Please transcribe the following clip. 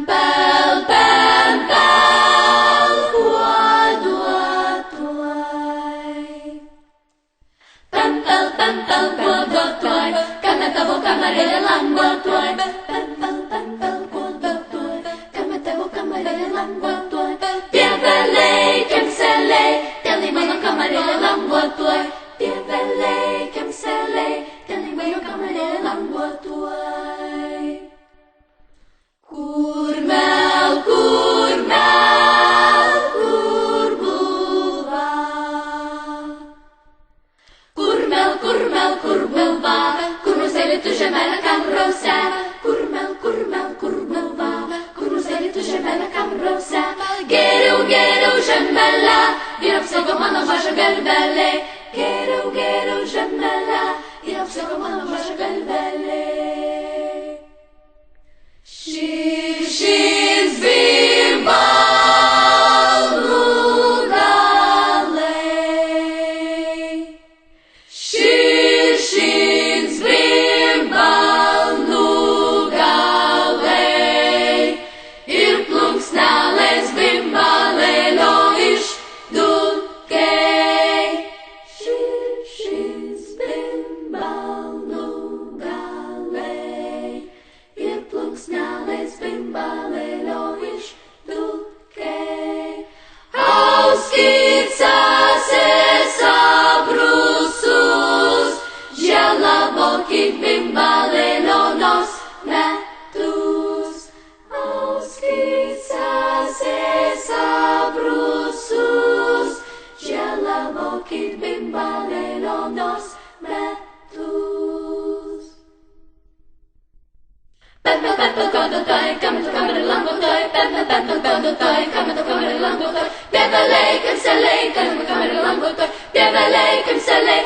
pempel, kuo duotuoj. Pempel, pempel, kuo duotuoj, kame tavo kamarėlė languotuoj. Pempel, pempel, kuo duotuoj, kame tavo kamarėlė languotuoj. Dieveliai, kemseliai, tenai mano kamarėlė languotuoj. Dieveliai, kemseliai, tenai mano kamarėlė languotuoj. Kurmel, kurmel, kur buva? Kurmel, kurmel, kur buva? Kur nusėli tu žemelę kamrose? Kurmel, kurmel, kur buva? Kur nusėli tu žemelę kamrose? Geriau, geriau žemelę ir apsaugo mano mažą galvelę. Geriau, geriau žemelę ir apsaugo mano mažą galvelę. Širšins bimbalų galai. Širšins bimbalų galai. Ir plunksnelės bimbalėlio išdūkiai. Širšins bimbalų galai. Ir plunksnelės bimbalėlio išdūkiai. Auskit sesės abrusus, želabokit bimbalėlio nos metus. Auskit sesės abrusus, želabokit bimbalėlio nos metus. Pempel, pempel, kuo duotuoj, kame tu kamarėlė languotuoj. Pempel, pempel, kuo duotuoj, kame tu kamarėlė languotuoj. Dieveliai, kemseliai, tenai mano kamarėlė languotuoj. Dieveliai, kemseliai,